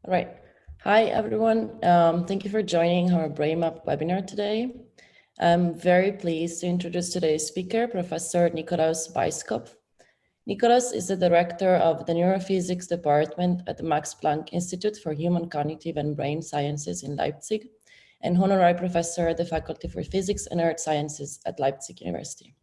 All right. Hi, everyone. Thank you for joining our BrainMap webinar today. I'm very pleased to introduce today's speaker, Professor Nikolaus Weiskopf. Nikolaus is the director of the Neurophysics department at the Max Planck Institute for Human Cognitive and Brain Sciences in Leipzig, and honorary professor at the Faculty for Physics and Earth Sciences at Leipzig University.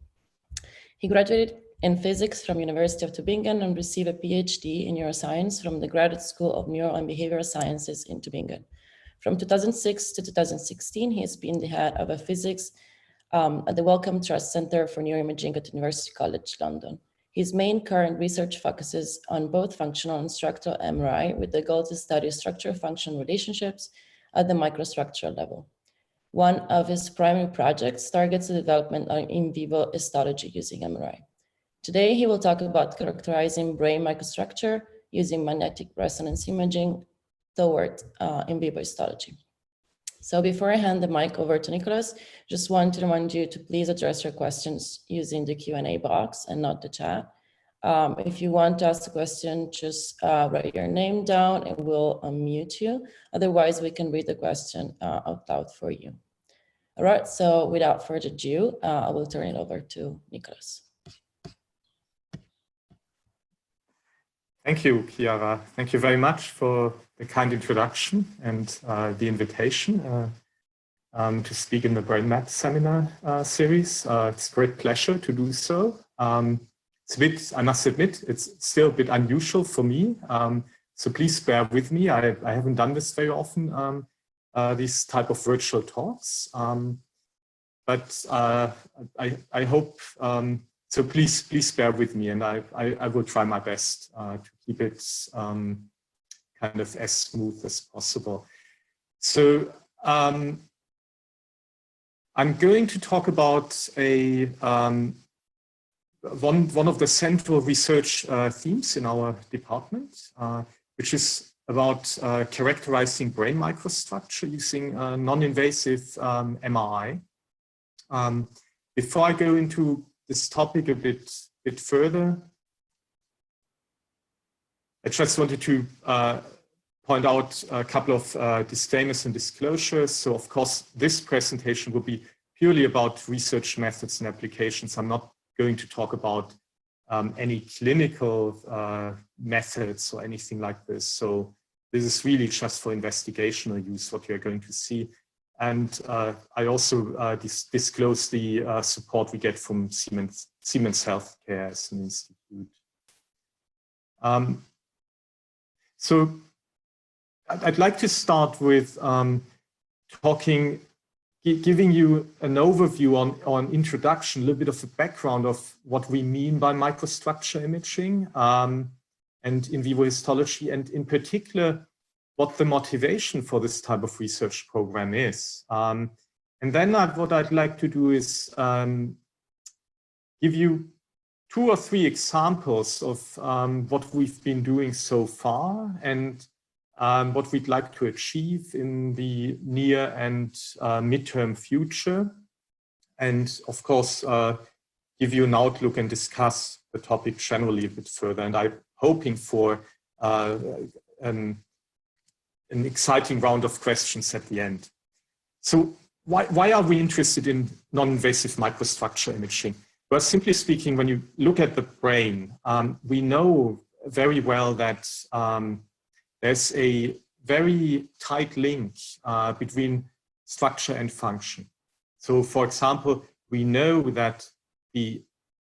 He graduated in physics from University of Tübingen and received a PhD in neuroscience from the Graduate School of Neuro and Behavioral Sciences in Tübingen. From 2006 to 2016, he has been the head of a physics at the Wellcome Trust Center for Neuroimaging at University College London. His main current research focuses on both functional and structural MRI with the goal to study structure-function relationships at the microstructure level. One of his primary projects targets the development of in-vivo histology using MRI. Today, he will talk about characterizing brain microstructure using magnetic resonance imaging toward in-vivo histology. So before I hand the mic over to Nikolaus, just want to remind you to please address your questions using the Q&A box and not the chat. If you want to ask a question, just write your name down and we'll unmute you. Otherwise, we can read the question out loud for you. All right, so without further ado, I will turn it over to Nikolaus. Thank you, Chiara. Thank you very much for the kind introduction and the invitation to speak in the BrainMap Seminar Series. It's a great pleasure to do so. It's a bit, I must admit, it's still a bit unusual for me. So please bear with me. I haven't done this very often, these type of virtual talks. But I hope, so please bear with me, and I will try my best to keep it kind of as smooth as possible. So I'm going to talk about one of the central research themes in our department, which is about characterizing brain microstructure using non-invasive MRI. Before I go into this topic a bit further, I just wanted to point out a couple of disclaimers and disclosures. So of course, this presentation will be purely about research methods and applications. I'm not going to talk about any clinical methods or anything like this. So this is really just for investigational use, what you're going to see. And I also disclose the support we get from Siemens Healthcare as an institute. So I'd like to start with giving you an overview on introduction, a little bit of a background of what we mean by microstructure imaging and in vivo histology, and in particular, what the motivation for this type of research program is. And then what I'd like to do is give you 2 or 3 examples of what we've been doing so far and what we'd like to achieve in the near and midterm future. And of course, give you an outlook and discuss the topic generally a bit further. And I'm hoping for an exciting round of questions at the end. So why are we interested in non-invasive microstructure imaging? Well, simply speaking, when you look at the brain, we know very well that there's a very tight link between structure and function. So for example, we know that the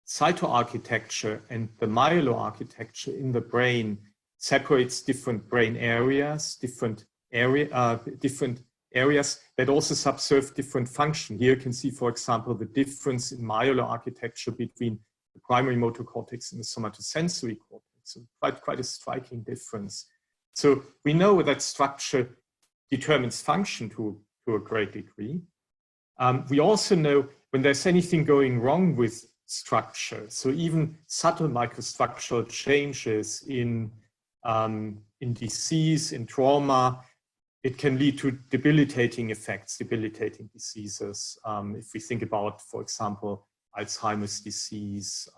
cytoarchitecture and the myeloarchitecture in the brain separates different brain areas, different areas that also subserve different function. Here you can see, for example, the difference in myeloarchitecture between the primary motor cortex and the somatosensory cortex. So quite a striking difference. So we know that structure determines function to a great degree. We also know when there's anything going wrong with structure, so even subtle microstructural changes in disease, in trauma, it can lead to debilitating effects, debilitating diseases. If we think about, for example, Alzheimer's disease,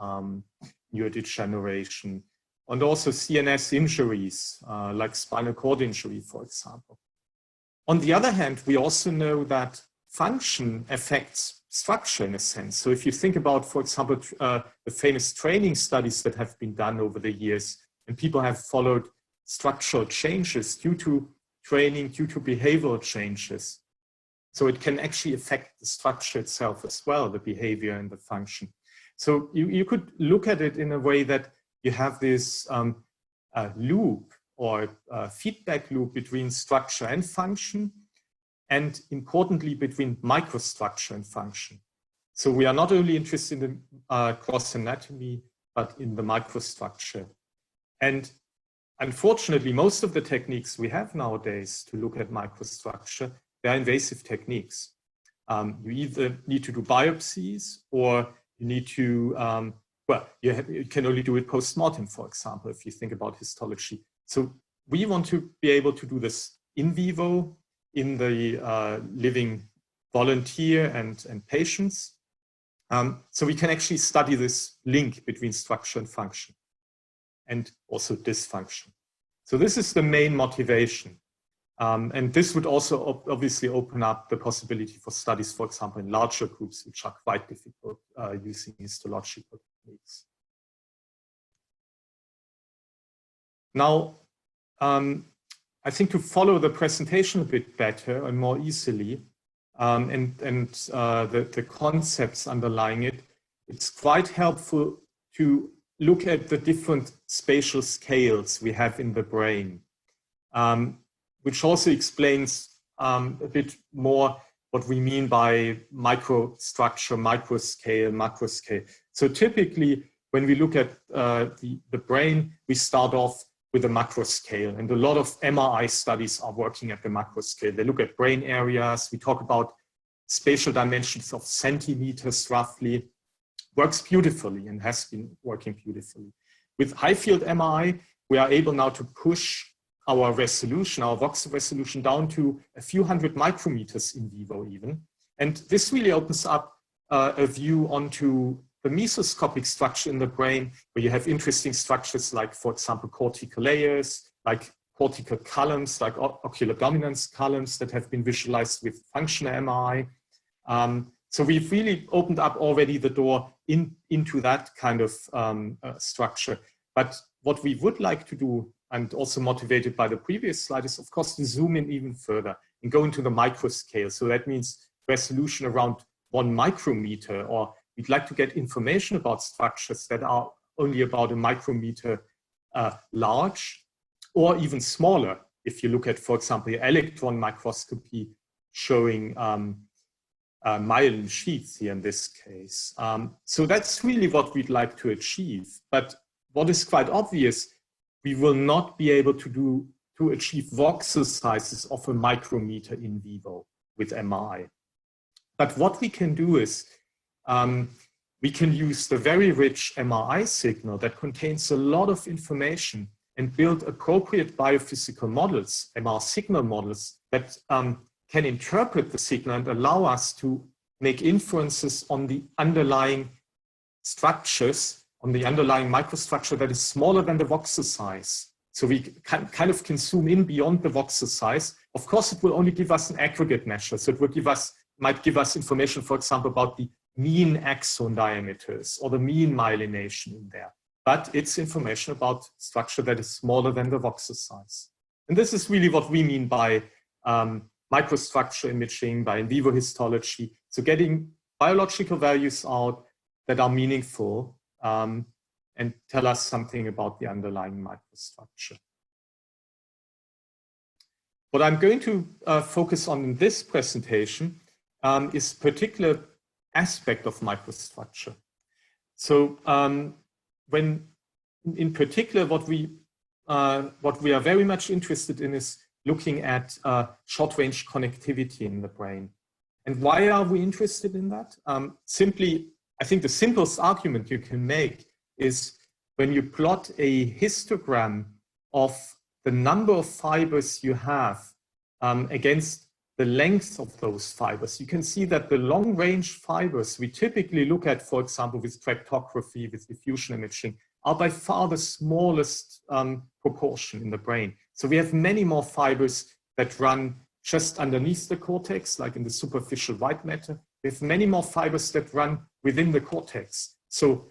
neurodegeneration, and also CNS injuries, like spinal cord injury, for example. On the other hand, we also know that function affects structure in a sense. So if you think about, for example, the famous training studies that have been done over the years, and people have followed structural changes due to training, due to behavioral changes. So it can actually affect the structure itself as well, the behavior and the function. So you could look at it in a way that you have this loop or feedback loop between structure and function, and importantly, between microstructure and function. So we are not only interested in cross anatomy, but in the microstructure. And unfortunately, most of the techniques we have nowadays to look at microstructure, they're invasive techniques. You either need to do biopsies, or you need to, well, you can only do it post-mortem, for example, if you think about histology. So we want to be able to do this in vivo in the living volunteer and patients. So we can actually study this link between structure and function, and also dysfunction. So this is the main motivation. And this would also obviously open up the possibility for studies, for example, in larger groups, which are quite difficult using histological techniques. Now, I think to follow the presentation a bit better and more easily, and the concepts underlying it, it's quite helpful to look at the different spatial scales we have in the brain, which also explains a bit more what we mean by microstructure, microscale, macroscale. So typically, when we look at the brain, we start off with a macro scale, and a lot of MRI studies are working at the macro scale. They look at brain areas. We talk about spatial dimensions of centimeters roughly. Works beautifully and has been working beautifully. With high field MRI, we are able now to push our resolution, our voxel resolution, down to a few hundred micrometers in vivo even. And this really opens up a view onto the mesoscopic structure in the brain, where you have interesting structures like, for example, cortical layers, like cortical columns, like ocular dominance columns that have been visualized with functional MRI. So we've really opened up already the door into that kind of structure. But what we would like to do, and also motivated by the previous slide, is of course to zoom in even further and go into the micro scale. So that means resolution around 1 micrometer, or we'd like to get information about structures that are only about a micrometer large, or even smaller. If you look at, for example, electron microscopy showing myelin sheaths here in this case. So that's really what we'd like to achieve. But what is quite obvious, we will not be able to achieve voxel sizes of a micrometer in vivo with MRI. But what we can do is we can use the very rich MRI signal that contains a lot of information and build appropriate biophysical models, MR signal models, that can interpret the signal and allow us to make inferences on the underlying structures, on the underlying microstructure that is smaller than the voxel size. So we kind of can zoom in beyond the voxel size. Of course, it will only give us an aggregate measure. So it will might give us information, for example, about the mean axon diameters or the mean myelination in there. But it's information about structure that is smaller than the voxel size. And this is really what we mean by microstructure imaging, by in vivo histology. So getting biological values out that are meaningful and tell us something about the underlying microstructure. What I'm going to focus on in this presentation is a particular aspect of microstructure. So when in particular, what we are very much interested in is looking at short-range connectivity in the brain. And why are we interested in that? Simply, I think the simplest argument you can make is when you plot a histogram of the number of fibers you have against the length of those fibers, you can see that the long-range fibers we typically look at, for example, with tractography, with diffusion imaging, are by far the smallest proportion in the brain. So we have many more fibers that run just underneath the cortex, like in the superficial white matter. We have many more fibers that run within the cortex. So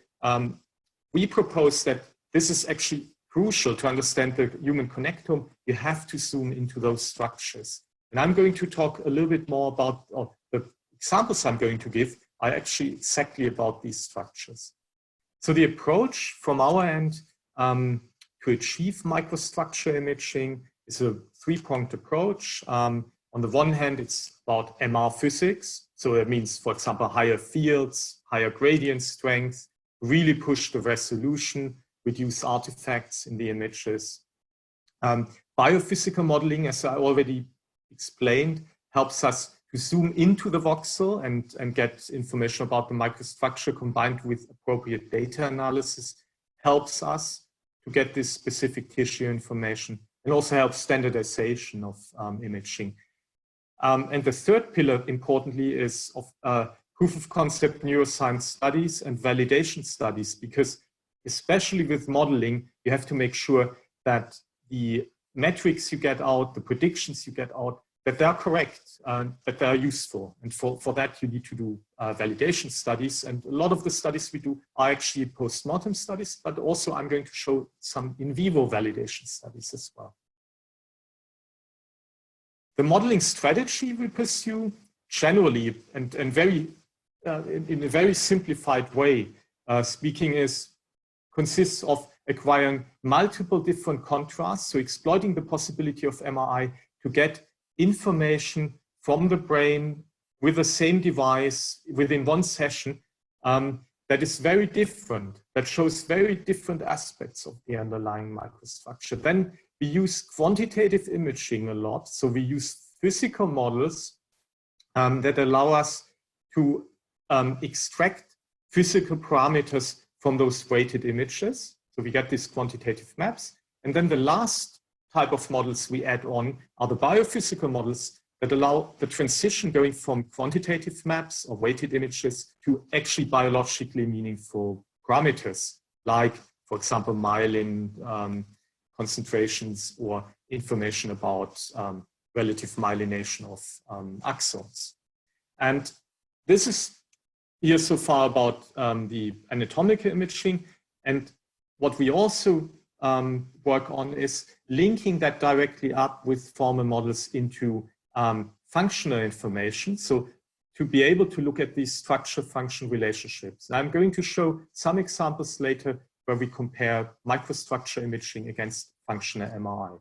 we propose that this is actually crucial to understand the human connectome. You have to zoom into those structures. And I'm going to talk a little bit more about the examples I'm going to give are actually exactly about these structures. So the approach from our end to achieve microstructure imaging is a three-pronged approach. On the one hand, it's about MR physics. So that means, for example, higher fields, higher gradient strength, really push the resolution, reduce artifacts in the images. Biophysical modeling, as I already explained, helps us to zoom into the voxel and get information about the microstructure combined with appropriate data analysis, helps us to get this specific tissue information, and also helps standardization of imaging. And the third pillar, importantly, is of proof of concept neuroscience studies and validation studies, because especially with modeling, you have to make sure that the metrics you get out, the predictions you get out, that they are correct, that they are useful. And for that, you need to do validation studies. And a lot of the studies we do are actually post-mortem studies, but also I'm going to show some in vivo validation studies as well. The modeling strategy we pursue generally and very in a very simplified way, consists of acquiring multiple different contrasts, so exploiting the possibility of MRI to get information from the brain with the same device within one session that is very different, that shows very different aspects of the underlying microstructure. Then we use quantitative imaging a lot. So we use physical models that allow us to extract physical parameters from those weighted images. So we get these quantitative maps. And then the last type of models we add on are the biophysical models that allow the transition going from quantitative maps or weighted images to actually biologically meaningful parameters, like, for example, myelin concentrations or information about relative myelination of axons. And this is here so far about the anatomical imaging. And what we also work on is linking that directly up with formal models into functional information. So to be able to look at these structure-function relationships. And I'm going to show some examples later where we compare microstructure imaging against functional MRI.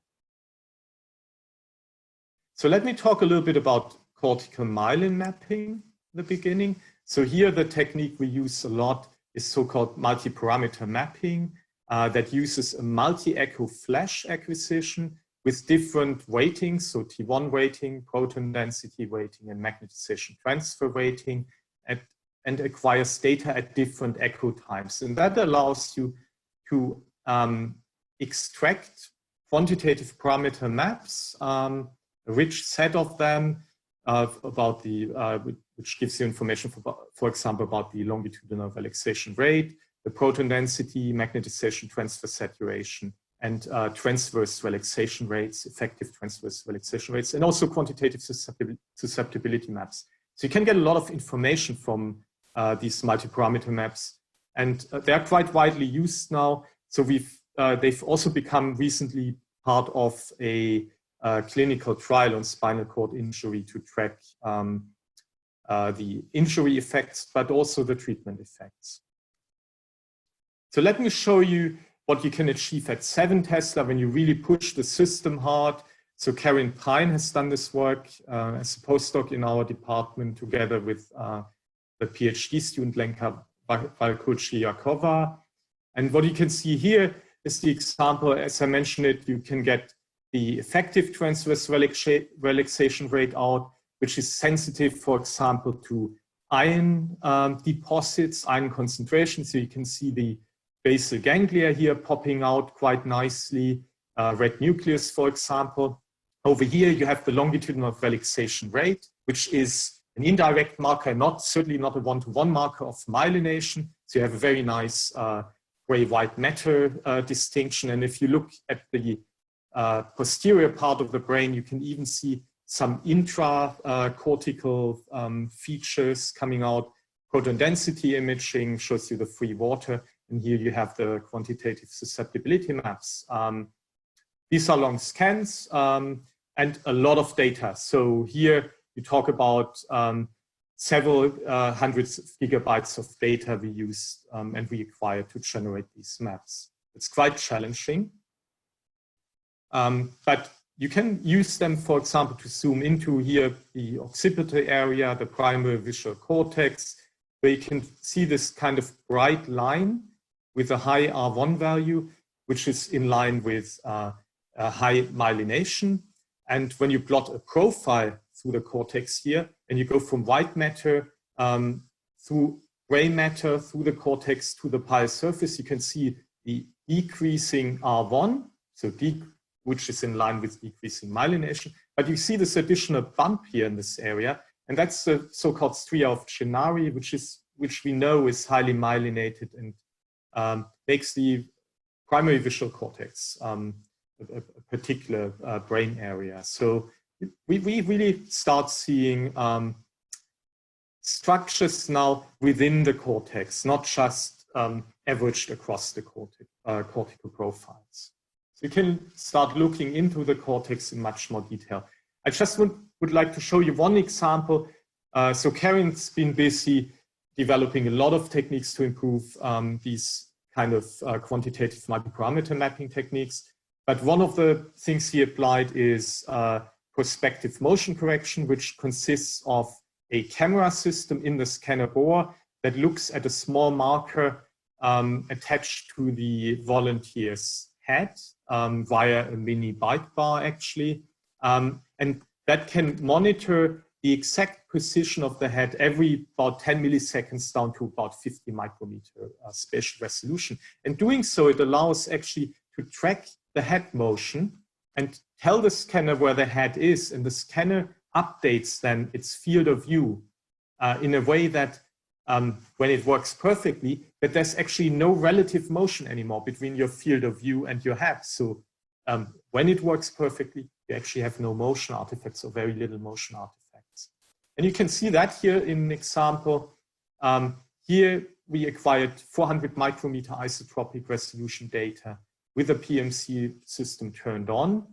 So let me talk a little bit about cortical myelin mapping in the beginning. So here the technique we use a lot is so-called multi-parameter mapping that uses a multi-echo flash acquisition with different weightings, so T1 weighting, proton density weighting, and magnetization transfer weighting, and acquires data at different echo times. And that allows you to extract quantitative parameter maps, a rich set of them, about the, which gives you information, for example, about the longitudinal relaxation rate, the proton density, magnetization transfer saturation, and transverse relaxation rates, effective transverse relaxation rates, and also quantitative susceptibility maps. So you can get a lot of information from these multi-parameter maps, and they are quite widely used now. So they've also become recently part of a clinical trial on spinal cord injury to track the injury effects, but also the treatment effects. So let me show you what you can achieve at 7 Tesla when you really push the system hard. So Karen Pine has done this work as a postdoc in our department together with the PhD student Lenka Valkuchiakova. And what you can see here is the example, as I mentioned it, you can get the effective transverse relaxation rate out, which is sensitive, for example, to iron deposits, iron concentration. So you can see the basal ganglia here popping out quite nicely, red nucleus, for example. Over here, you have the longitudinal relaxation rate, which is an indirect marker, certainly not a one-to-one marker of myelination. So you have a very nice gray-white matter distinction. And if you look at the posterior part of the brain, you can even see some intra-cortical features coming out. Proton density imaging shows you the free water. And here you have the quantitative susceptibility maps. These are long scans and a lot of data. So here you talk about several hundreds of gigabytes of data we use and we acquire to generate these maps. It's quite challenging. But you can use them, for example, to zoom into here the occipital area, the primary visual cortex, where you can see this kind of bright line with a high R1 value, which is in line with a high myelination. And when you plot a profile through the cortex here, and you go from white matter through gray matter through the cortex to the pile surface, you can see the decreasing R1, so which is in line with decreasing myelination. But you see this additional bump here in this area, and that's the so-called stria of Gennari, which we know is highly myelinated and makes the primary visual cortex a particular brain area. So we really start seeing structures now within the cortex, not just averaged across the cortical profiles. So you can start looking into the cortex in much more detail. I just would like to show you one example. So Karen's been busy developing a lot of techniques to improve these kind of quantitative multi-parameter mapping techniques. But one of the things he applied is prospective motion correction, which consists of a camera system in the scanner bore that looks at a small marker attached to the volunteer's head via a mini bike bar, actually. And that can monitor the exact position of the head every about 10 milliseconds down to about 50 micrometer spatial resolution. And doing so, it allows actually to track the head motion and tell the scanner where the head is. And the scanner updates then its field of view in a way that when it works perfectly, that there's actually no relative motion anymore between your field of view and your head. So when it works perfectly, you actually have no motion artifacts or very little motion artifacts. And you can see that here in an example. Here we acquired 400 micrometer isotropic resolution data with the PMC system turned on.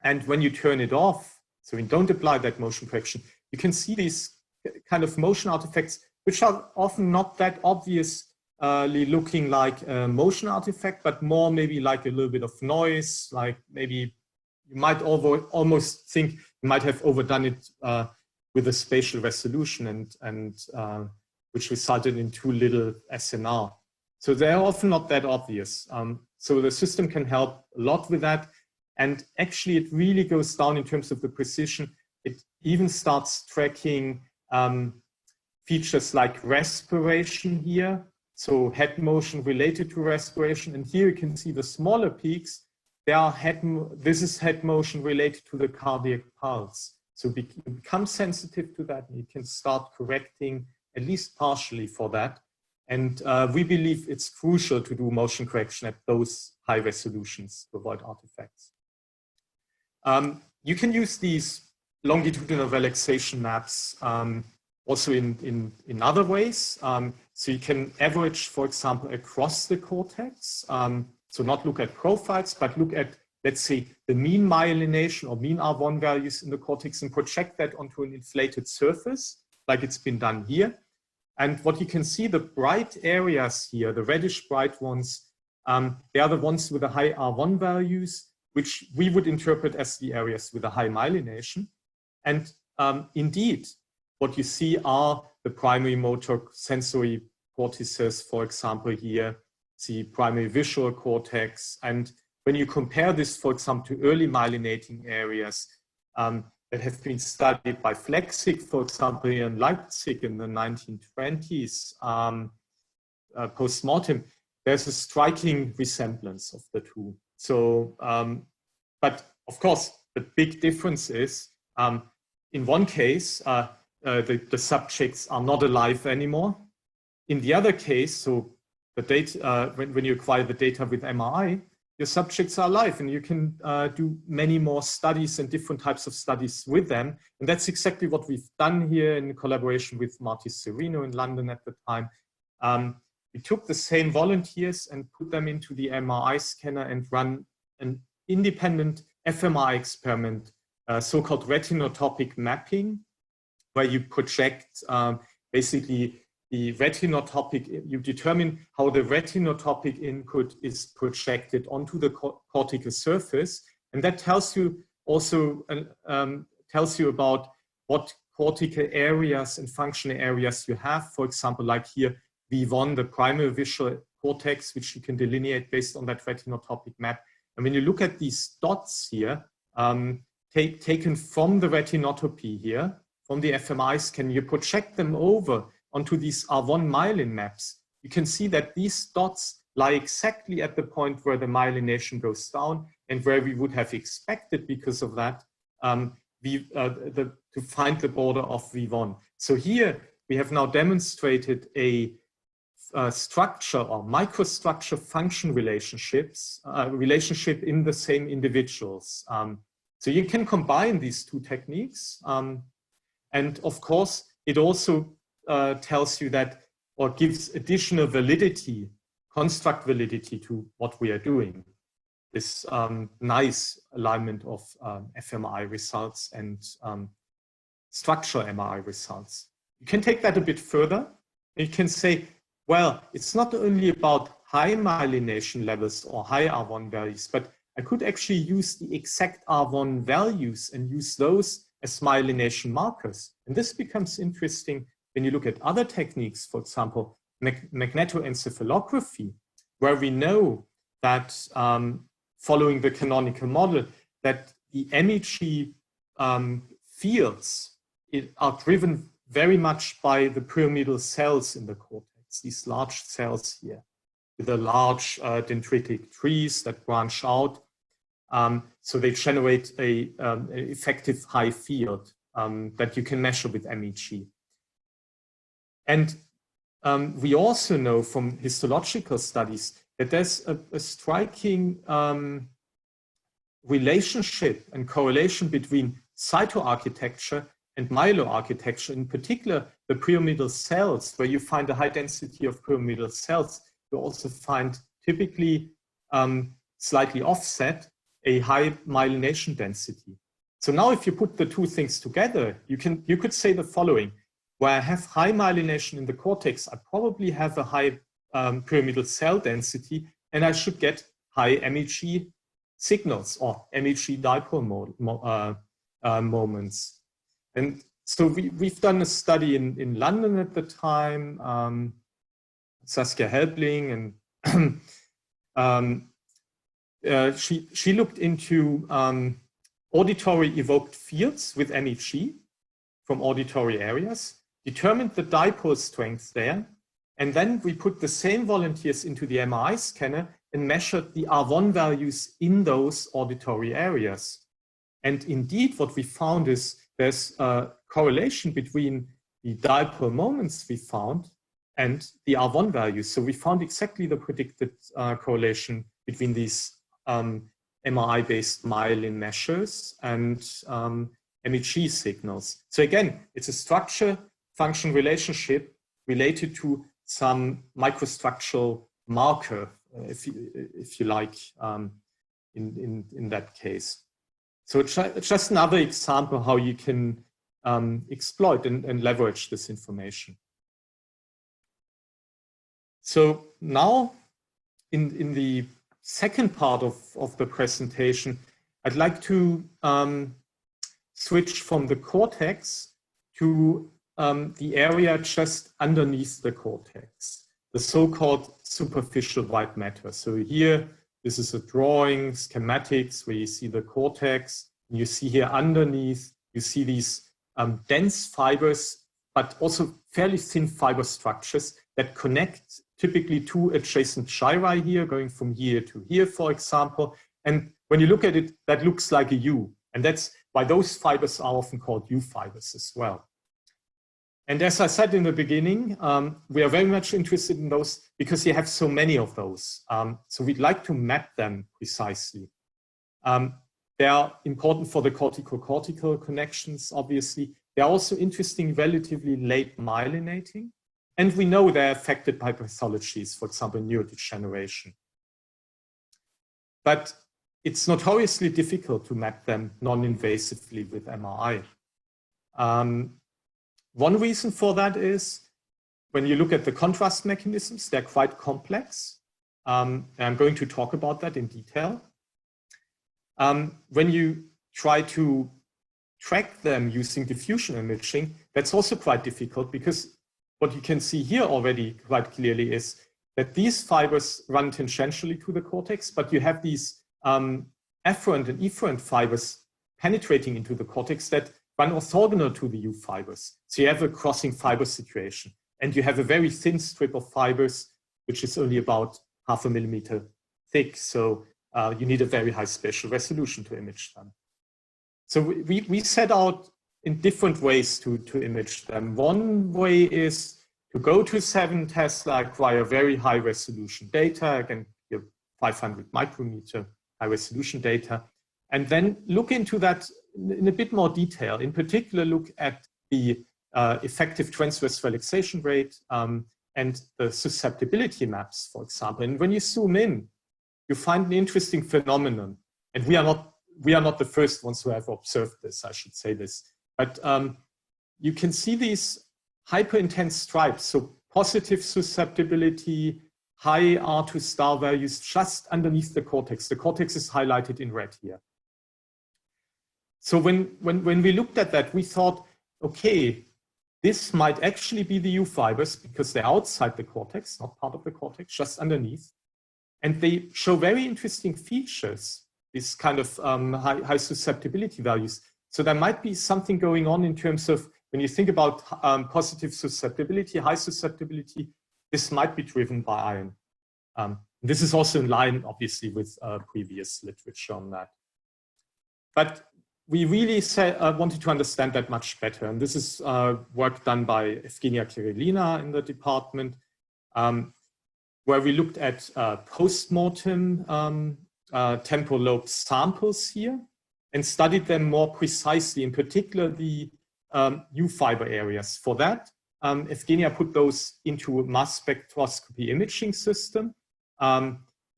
And when you turn it off, so you don't apply that motion correction, you can see these kind of motion artifacts, which are often not that obviously looking like a motion artifact, but more maybe like a little bit of noise, like maybe you might almost think you might have overdone it with a spatial resolution and which resulted in too little SNR. So they're often not that obvious. So the system can help a lot with that. And actually it really goes down in terms of the precision. It even starts tracking features like respiration here. So head motion related to respiration. And here you can see the smaller peaks. This is head motion related to the cardiac pulse. So you become sensitive to that and you can start correcting at least partially for that. And we believe it's crucial to do motion correction at those high resolutions to avoid artifacts. You can use these longitudinal relaxation maps also in other ways. So you can average, for example, across the cortex. So not look at profiles, but look at, let's say, the mean myelination or mean R1 values in the cortex and project that onto an inflated surface, like it's been done here. And what you can see, the bright areas here, the reddish bright ones, they are the ones with the high R1 values, which we would interpret as the areas with a high myelination. And indeed, what you see are the primary motor sensory cortices, for example, here, the primary visual cortex. And when you compare this, for example, to early myelinating areas that have been studied by Flechsig, for example, in Leipzig in the 1920s, post-mortem, there's a striking resemblance of the two. So, but of course, the big difference is, in one case, the subjects are not alive anymore. In the other case, so the data, when you acquire the data with MRI, your subjects are alive and you can do many more studies and different types of studies with them. And that's exactly what we've done here in collaboration with Marty Serino in London at the time. We took the same volunteers and put them into the MRI scanner and run an independent fMRI experiment, so-called retinotopic mapping, where you project basically the retinotopic, you determine how the retinotopic input is projected onto the cortical surface. And that tells you also, tells you about what cortical areas and functional areas you have. For example, like here, V1, the primary visual cortex, which you can delineate based on that retinotopic map. And when you look at these dots here, taken from the retinotopy here, from the fMRI scan, you project them over onto these R1 myelin maps. You can see that these dots lie exactly at the point where the myelination goes down and where we would have expected, because of that, to find the border of V1. So here we have now demonstrated a structure or microstructure function relationships, relationship in the same individuals. So you can combine these two techniques. And of course, it also tells you that, or gives additional validity, construct validity to what we are doing. This nice alignment of fMRI results and structural MRI results. You can take that a bit further. You can say, well, it's not only about high myelination levels or high R1 values, but I could actually use the exact R1 values and use those as myelination markers. And this becomes interesting when you look at other techniques, for example, Magnetoencephalography, where we know that following the canonical model, that the MEG fields are driven very much by the pyramidal cells in the cortex, these large cells here, with the large dendritic trees that branch out. So they generate an effective high field that you can measure with MEG. And we also know from histological studies that there's a striking relationship and correlation between cytoarchitecture and myeloarchitecture, in particular the pyramidal cells, where you find a high density of pyramidal cells. You also find typically slightly offset a high myelination density. So now if you put the two things together, you could say the following: where I have high myelination in the cortex, I probably have a high pyramidal cell density, and I should get high MEG signals or MEG dipole moments. And so we've done a study in London at the time, Saskia Helbling, and she looked into auditory evoked fields with MEG from auditory areas, determined the dipole strength there, and then we put the same volunteers into the MRI scanner and measured the R1 values in those auditory areas. And indeed, what we found is there's a correlation between the dipole moments we found and the R1 values. So we found exactly the predicted correlation between these MRI-based myelin measures and MEG signals. So again, it's a structure-function relationship related to some microstructural marker, if you like, in that case. So it's just another example how you can exploit and leverage this information. So now in the second part of the presentation, I'd like to switch from the cortex to the area just underneath the cortex, the so-called superficial white matter. So here, this is a drawing, schematics, where you see the cortex, and you see here underneath, you see these dense fibers, but also fairly thin fiber structures that connect typically two adjacent gyri here, going from here to here, for example. And when you look at it, that looks like a U. And that's why those fibers are often called U fibers as well. And as I said in the beginning, we are very much interested in those because you have so many of those. So we'd like to map them precisely. They are important for the cortical-cortical connections, obviously. They're also interesting, relatively late myelinating. And we know they're affected by pathologies, for example, neurodegeneration. But it's notoriously difficult to map them non-invasively with MRI. One reason for that is when you look at the contrast mechanisms, they're quite complex. And I'm going to talk about that in detail. When you try to track them using diffusion imaging, that's also quite difficult because what you can see here already quite clearly is that these fibers run tangentially to the cortex, but you have these afferent and efferent fibers penetrating into the cortex that run orthogonal to the U fibers. So you have a crossing fiber situation, and you have a very thin strip of fibers, which is only about 0.5 millimeter thick. So you need a very high spatial resolution to image them. So we set out in different ways to image them. One way is to go to 7 Tesla, acquire very high resolution data, again, 500 micrometer high resolution data, and then look into that in a bit more detail. In particular, look at the effective transverse relaxation rate and the susceptibility maps, for example. And when you zoom in, you find an interesting phenomenon. And we are not the first ones who have observed this, I should say this. But you can see these hyper-intense stripes, so positive susceptibility, high R2 star values just underneath the cortex. The cortex is highlighted in red here. So when we looked at that, we thought, okay, this might actually be the U fibers because they're outside the cortex, not part of the cortex, just underneath. And they show very interesting features, these kind of high susceptibility values. So there might be something going on in terms of, when you think about positive susceptibility, high susceptibility, this might be driven by iron. This is also in line, obviously, with previous literature on that. But we really wanted to understand that much better. And this is work done by Evgenia Kirillina in the department, where we looked at post-mortem temporal lobe samples here and studied them more precisely, in particular the U fiber areas. For that, Evgenia put those into a mass spectroscopy imaging system,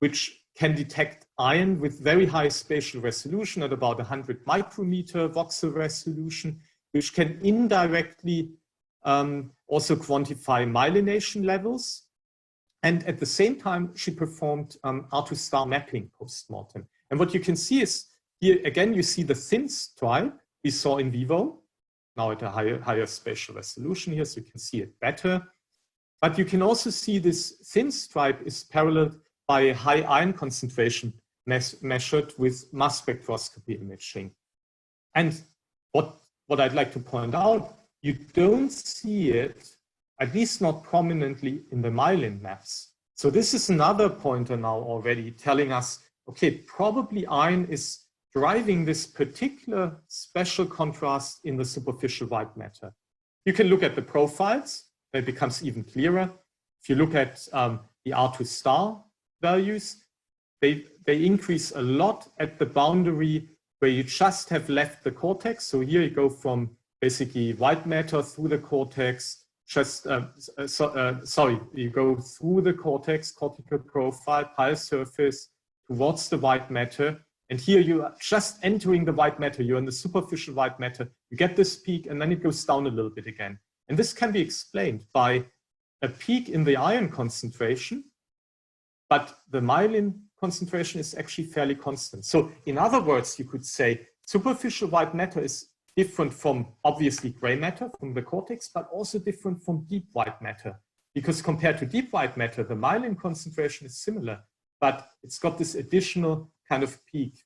which can detect iron with very high spatial resolution at about 100 micrometer voxel resolution, which can indirectly also quantify myelination levels. And at the same time, she performed R2 star mapping post-mortem. And what you can see is here, again, you see the thin stripe we saw in vivo, now at a higher spatial resolution here, so you can see it better. But you can also see this thin stripe is paralleled by a high iron concentration measured with mass spectroscopy imaging. And what I'd like to point out, you don't see it, at least not prominently, in the myelin maps. So this is another pointer now already telling us, okay, probably iron is driving this particular special contrast in the superficial white matter. You can look at the profiles, it becomes even clearer. If you look at the R2 star values, they increase a lot at the boundary where you just have left the cortex. So here you go from basically white matter through the cortex, you go through the cortex, cortical profile, pile surface, towards the white matter. And here you are just entering the white matter, you're in the superficial white matter, you get this peak and then it goes down a little bit again. And this can be explained by a peak in the iron concentration, but the myelin concentration is actually fairly constant. So in other words, you could say superficial white matter is different from obviously gray matter from the cortex, but also different from deep white matter. Because compared to deep white matter, the myelin concentration is similar, but it's got this additional kind of peak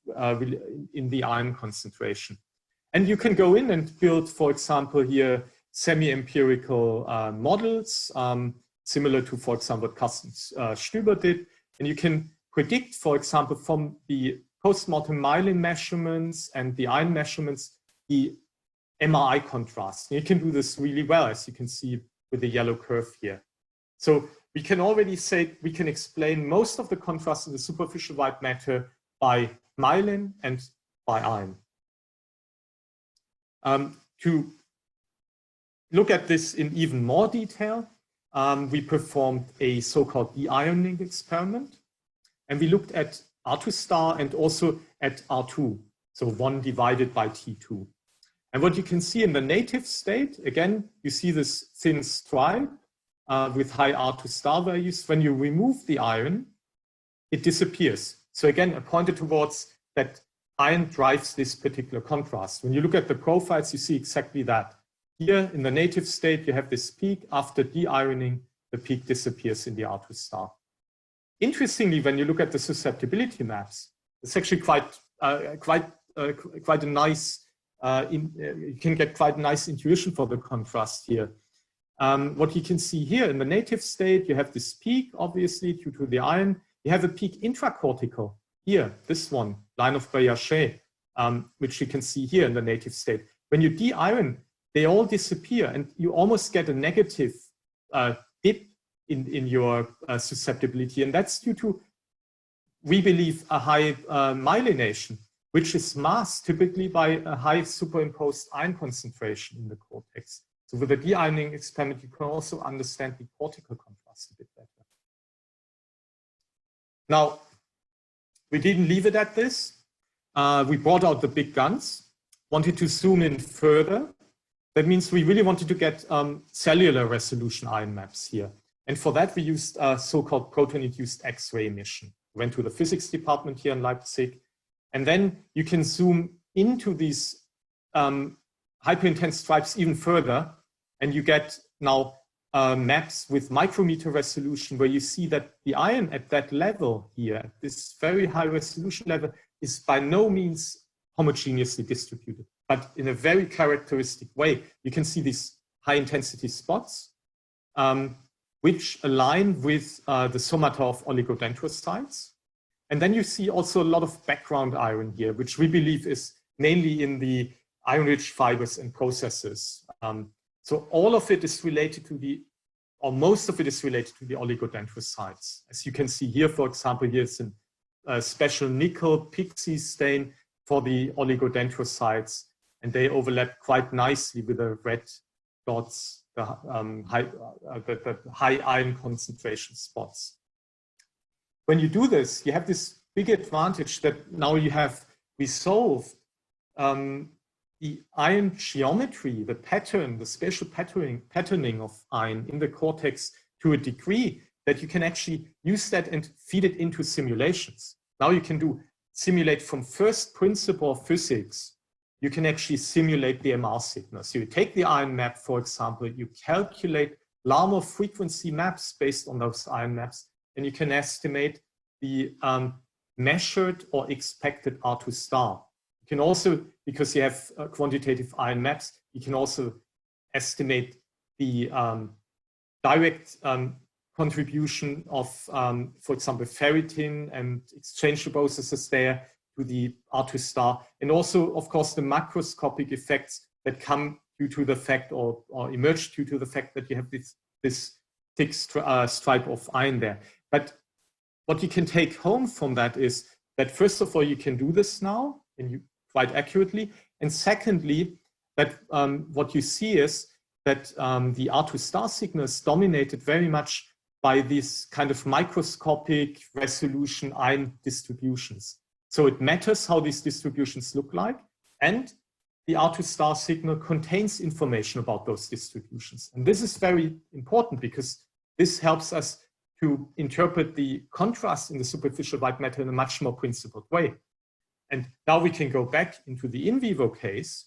in the iron concentration. And you can go in and build, for example, here, semi-empirical models, similar to, for example, what Carsten Stüber did. And you can predict, for example, from the post-mortem myelin measurements and the iron measurements, the MRI contrast. And you can do this really well, as you can see with the yellow curve here. So we can already say we can explain most of the contrast in the superficial white matter by myelin and by iron. To look at this in even more detail, we performed a so-called de-ironing experiment, and we looked at R2 star and also at R2, so 1 divided by T2. And what you can see in the native state, again, you see this thin stripe with high R2 star values. When you remove the iron, it disappears. So again, I pointed towards that iron drives this particular contrast. When you look at the profiles, you see exactly that. Here in the native state, you have this peak. After de-ironing, the peak disappears in the R2 star. Interestingly, when you look at the susceptibility maps, it's actually quite a nice, you can get quite a nice intuition for the contrast here. What you can see here in the native state, you have this peak, obviously, due to the iron. You have a peak intracortical here, this one, line of Baillarget, which you can see here in the native state. When you de-iron, they all disappear, and you almost get a negative dip in your susceptibility. And that's due to, we believe, a high myelination, which is masked typically by a high superimposed iron concentration in the cortex. So with the de-ironing experiment, you can also understand the cortical contrast a bit better. Now, we didn't leave it at this. We brought out the big guns, wanted to zoom in further. That means we really wanted to get cellular resolution iron maps here. And for that, we used so-called proton-induced X-ray emission. We went to the physics department here in Leipzig. And then you can zoom into these hyperintense stripes even further. And you get now maps with micrometer resolution, where you see that the iron at that level here, at this very high resolution level, is by no means homogeneously distributed, but in a very characteristic way. You can see these high intensity spots, which align with the somata of oligodendrocytes. And then you see also a lot of background iron here, which we believe is mainly in the iron-rich fibers and processes. So all of it is related to the, or most of it is related to the oligodendrocytes. As you can see here, for example, here's a special nickel PIXE stain for the oligodendrocytes, and they overlap quite nicely with the red dots, the high iron concentration spots. When you do this, you have this big advantage that now you have resolved the iron geometry, the pattern, the spatial patterning of iron in the cortex to a degree that you can actually use that and feed it into simulations. Now you can simulate from first principle of physics. You can actually simulate the MR signal. So you take the iron map, for example, you calculate Larmor frequency maps based on those iron maps, and you can estimate the measured or expected R2 star. You can also, because you have quantitative iron maps, you can also estimate the direct contribution of, for example, ferritin and exchange processes there to the R2 star, and also, of course, the macroscopic effects that come due to the fact or emerge due to the fact that you have this thick stripe of iron there. But what you can take home from that is that, first of all, you can do this now and quite accurately. And secondly, that what you see is that the R2 star signal is dominated very much by these kind of microscopic resolution iron distributions. So it matters how these distributions look like, and the R2 star signal contains information about those distributions. And this is very important because this helps us to interpret the contrast in the superficial white matter in a much more principled way. And now we can go back into the in vivo case,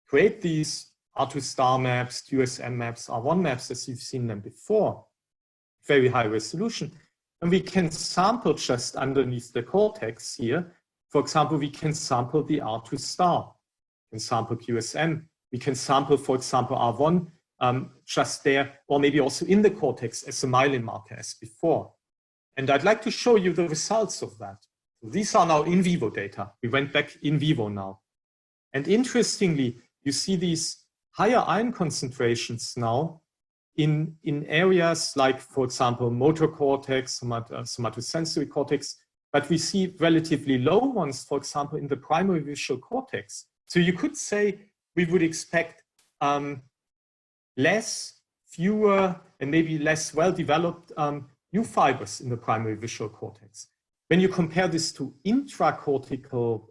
create these R2 star maps, QSM maps, R1 maps, as you've seen them before, very high resolution. And we can sample just underneath the cortex here. For example, we can sample the R2 star. We can sample QSM. We can sample, for example, R1 just there, or maybe also in the cortex as a myelin marker as before. And I'd like to show you the results of that. These are now in vivo data. We went back in vivo now. And interestingly, you see these higher iron concentrations now in areas like, for example, motor cortex, somatosensory cortex, but we see relatively low ones, for example, in the primary visual cortex. So you could say we would expect fewer, and maybe less well-developed U fibers in the primary visual cortex. When you compare this to intracortical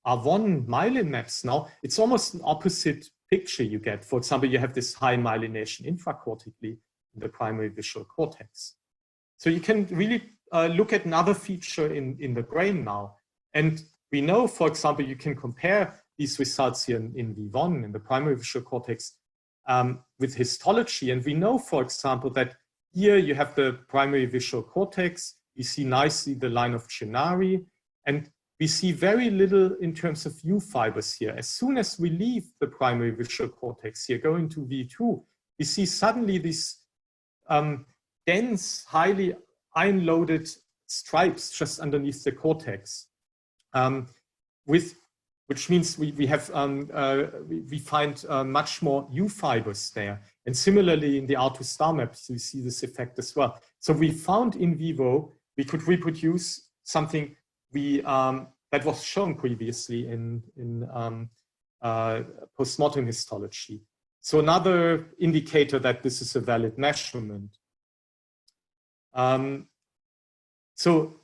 R1 myelin maps now, it's almost an opposite picture you get. For example, you have this high myelination intracortically in the primary visual cortex. So you can really look at another feature in the brain now. And we know, for example, you can compare these results here in V1, in the primary visual cortex, with histology. And we know, for example, that here you have the primary visual cortex. You see nicely the line of Chinari. And we see very little in terms of U fibers here. As soon as we leave the primary visual cortex here, going to V2, we see suddenly these dense, highly iron-loaded stripes just underneath the cortex, which means we find much more U fibers there. And similarly, in the R2 star maps, we see this effect as well. So we found in vivo, we could reproduce something that was shown previously in post-mortem histology. So another indicator that this is a valid measurement. So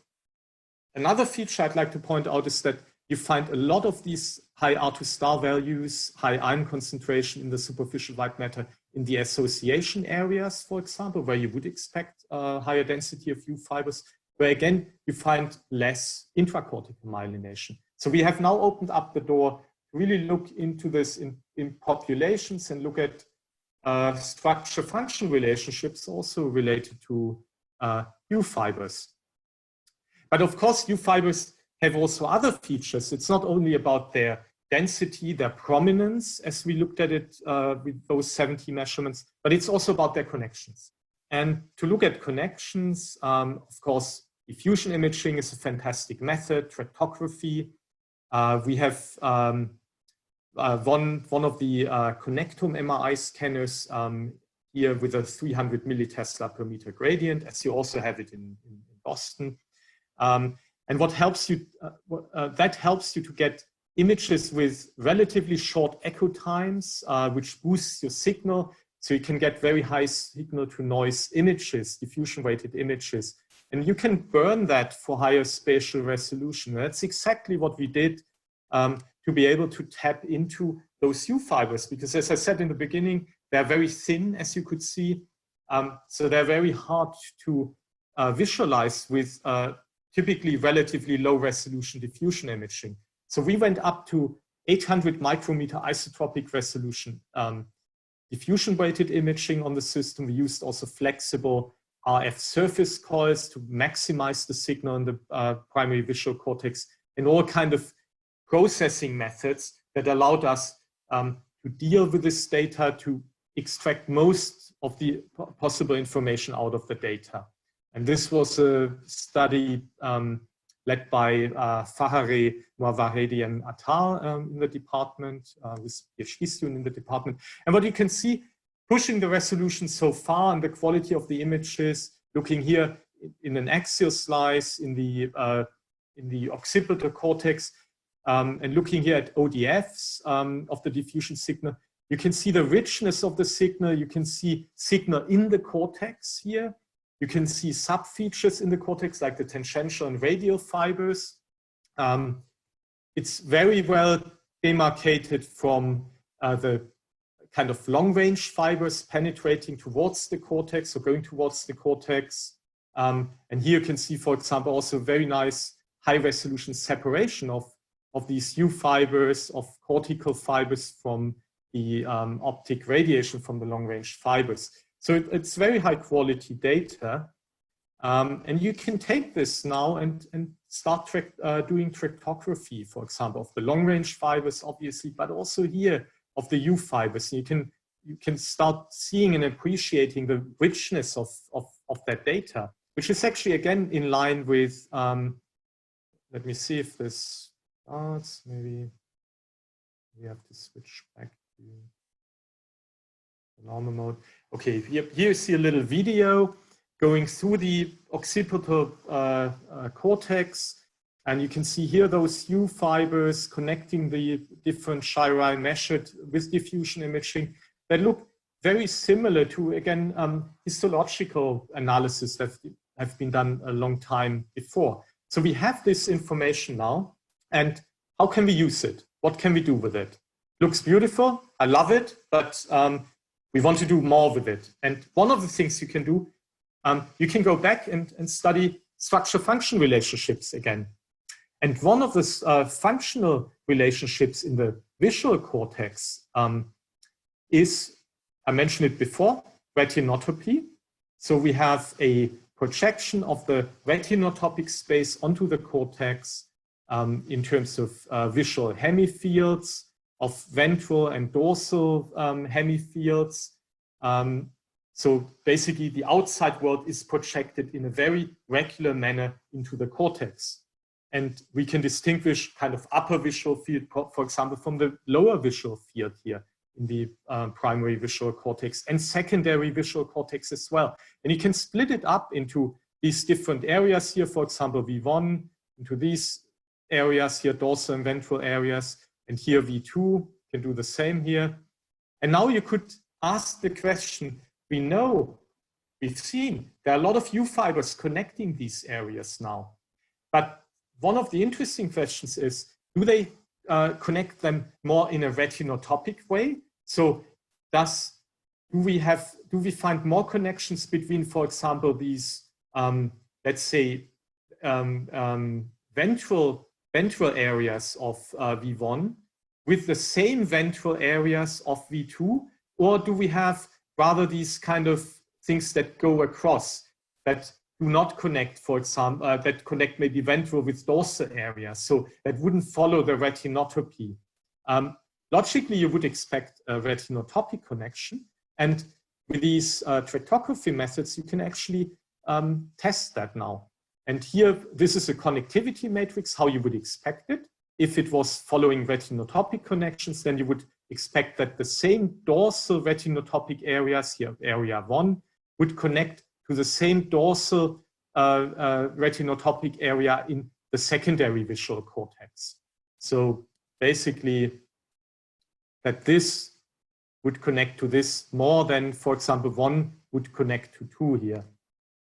another feature I'd like to point out is that you find a lot of these high R2 star values, high iron concentration in the superficial white matter in the association areas, for example, where you would expect higher density of U fibers, where again, you find less intracortical myelination. So we have now opened up the door to really look into this in populations and look at structure-function relationships also related to U fibers. But of course, U fibers have also other features. It's not only about their density, their prominence, as we looked at it with those 70 measurements, but it's also about their connections. And to look at connections, of course, diffusion imaging is a fantastic method, tractography. We have one of the Connectom MRI scanners here with a 300 millitesla per meter gradient, as you also have it in Boston. And what helps you, that helps you to get images with relatively short echo times, which boosts your signal. So you can get very high signal to noise images, diffusion weighted images, and you can burn that for higher spatial resolution. That's exactly what we did to be able to tap into those U fibers, because as I said in the beginning, they're very thin, as you could see. So they're very hard to visualize with typically relatively low resolution diffusion imaging. So we went up to 800 micrometer isotropic resolution diffusion weighted imaging on the system. We used also flexible RF surface coils to maximize the signal in the primary visual cortex, and all kind of processing methods that allowed us to deal with this data, to extract most of the possible information out of the data. And this was a study led by Fahare, Moawaredi, and Attar in the department, with PhD student in the department. And what you can see, pushing the resolution so far and the quality of the images, looking here in an axial slice in the occipital cortex, and looking here at ODFs of the diffusion signal, you can see the richness of the signal. You can see signal in the cortex here. You can see sub-features in the cortex, like the tangential and radial fibers. It's very well demarcated from the kind of long-range fibers penetrating towards the cortex or going towards the cortex. And here you can see, for example, also very nice high-resolution separation of these U fibers, of cortical fibers from the optic radiation from the long-range fibers. So it's very high-quality data. And you can take this now and start doing tractography, for example, of the long-range fibers, obviously, but also here of the U fibers. You can start seeing and appreciating the richness of that data, which is actually, again, in line with, let me see if this starts. Maybe we have to switch back to normal mode. Okay, here you see a little video going through the occipital cortex, and you can see here those U fibers connecting the different chirae measured with diffusion imaging that look very similar to, again, histological analysis that have been done a long time before. So we have this information now, and how can we use it? What can we do with it? Looks beautiful, I love it, but we want to do more with it. And one of the things you can do, you can go back and study structure-function relationships again. And one of the functional relationships in the visual cortex is, I mentioned it before, retinotopy. So we have a projection of the retinotopic space onto the cortex in terms of visual hemifields, of ventral and dorsal hemifields. So basically the outside world is projected in a very regular manner into the cortex. And we can distinguish kind of upper visual field, for example, from the lower visual field here in the primary visual cortex and secondary visual cortex as well. And you can split it up into these different areas here, for example, V1, into these areas here, dorsal and ventral areas, and here V2, can do the same here. And now you could ask the question, we know, we've seen, there are a lot of U fibers connecting these areas now. But one of the interesting questions is, do they connect them more in a retinotopic way? So do we find more connections between, for example, these, let's say, ventral areas of V1 with the same ventral areas of V2? Or do we have rather these kind of things that go across, that do not connect, for example, that connect maybe ventral with dorsal areas, so that wouldn't follow the retinotopy? Logically, you would expect a retinotopic connection, and with these tractography methods, you can actually test that now. And here, this is a connectivity matrix, how you would expect it. If it was following retinotopic connections, then you would expect that the same dorsal retinotopic areas here, area 1, would connect to the same dorsal retinotopic area in the secondary visual cortex. So basically, that this would connect to this more than, for example, 1 would connect to 2 here.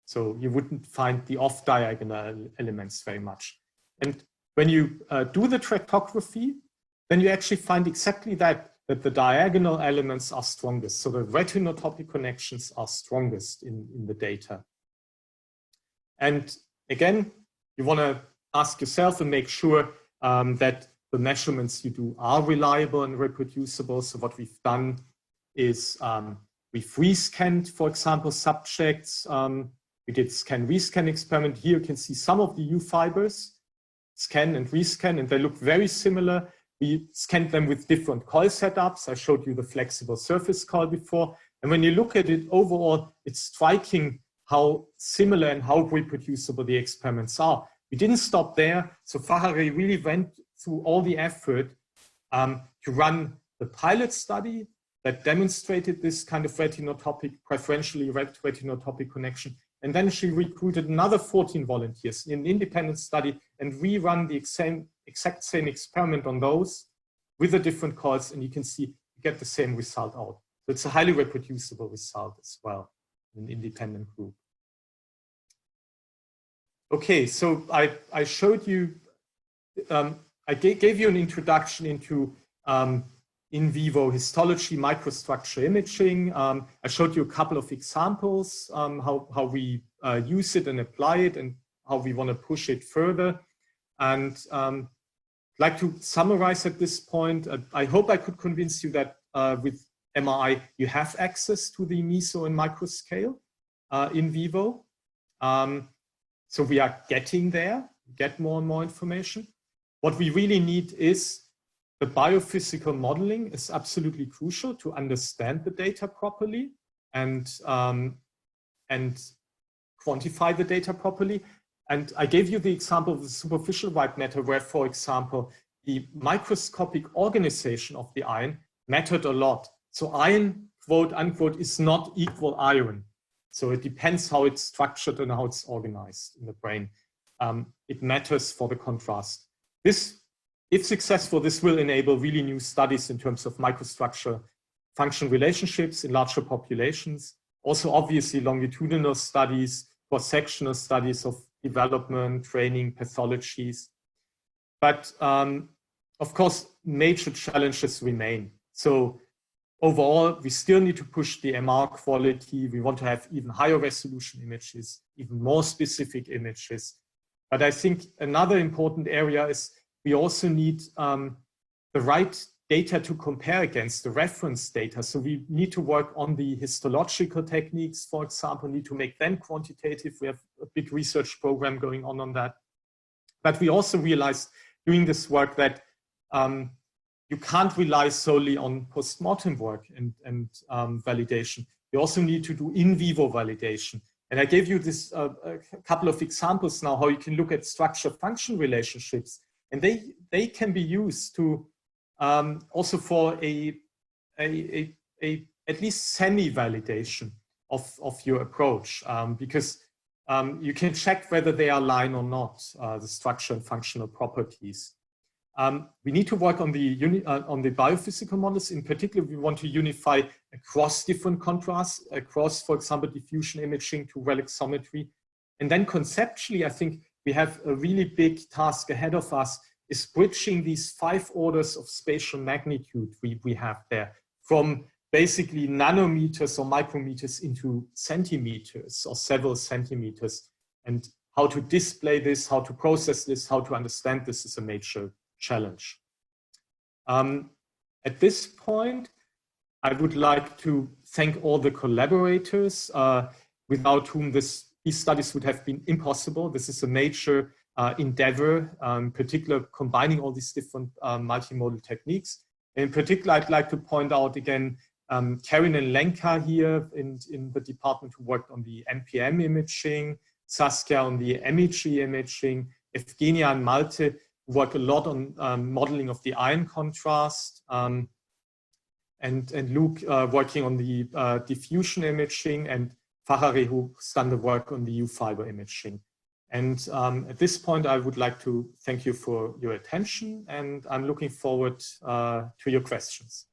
So you wouldn't find the off-diagonal elements very much. And when you do the tractography, then you actually find exactly that the diagonal elements are strongest. So the retinotopic connections are strongest in the data. And again, you want to ask yourself and make sure that the measurements you do are reliable and reproducible. So what we've done is we've rescanned, for example, subjects. We did scan-rescan experiment. Here you can see some of the U fibers, scan and rescan, and they look very similar. We scanned them with different coil setups. I showed you the flexible surface coil before. And when you look at it overall, it's striking how similar and how reproducible the experiments are. We didn't stop there. So Fahari really went through all the effort to run the pilot study that demonstrated this kind of retinotopic, preferentially retinotopic connection. And then she recruited another 14 volunteers in an independent study and rerun the exact same experiment on those with the different coils, and you can see you get the same result out. So it's a highly reproducible result as well in an independent group. Okay, so I showed you, I gave you an introduction into in vivo histology, microstructure imaging. I showed you a couple of examples, how we use it and apply it and how we want to push it further. And I'd like to summarize at this point. I hope I could convince you that with MRI, you have access to the meso and micro scale in vivo. So we are getting there, get more and more information. What we really need is the biophysical modeling is absolutely crucial to understand the data properly and quantify the data properly. And I gave you the example of the superficial white matter where, for example, the microscopic organization of the iron mattered a lot. So iron quote unquote, is not equal iron. So it depends how it's structured and how it's organized in the brain. It matters for the contrast. This, if successful, this will enable really new studies in terms of microstructure function relationships in larger populations. Also, obviously, longitudinal studies, cross-sectional studies of development, training, pathologies. But of course, major challenges remain. So overall, we still need to push the MR quality. We want to have even higher resolution images, even more specific images. But I think another important area is we also need the right data to compare against, the reference data. So we need to work on the histological techniques, for example, need to make them quantitative. We have a big research program going on that. But we also realized doing this work that you can't rely solely on post-mortem work and validation. You also need to do in vivo validation. And I gave you this a couple of examples now, how you can look at structure-function relationships. And they can be used to also for at least semi-validation of your approach, because you can check whether they align or not, the structure and functional properties. We need to work on the biophysical models. In particular, we want to unify across different contrasts, across, for example, diffusion imaging to relixometry. And then conceptually, I think we have a really big task ahead of us, is bridging these 5 orders of spatial magnitude we have there, from basically nanometers or micrometers into centimeters or several centimeters. And how to display this, how to process this, how to understand this is a major challenge. At this point, I would like to thank all the collaborators without whom these studies would have been impossible. This is a major endeavor, in particular combining all these different multimodal techniques. In particular, I'd like to point out again Karin and Lenka here in the department who worked on the NPM imaging, Saskia on the MEG imaging, Evgenia and Malte who work a lot on modeling of the ion contrast, and Luke working on the diffusion imaging, and Fahari who's done the work on the U-fiber imaging. And at this point, I would like to thank you for your attention, and I'm looking forward to your questions.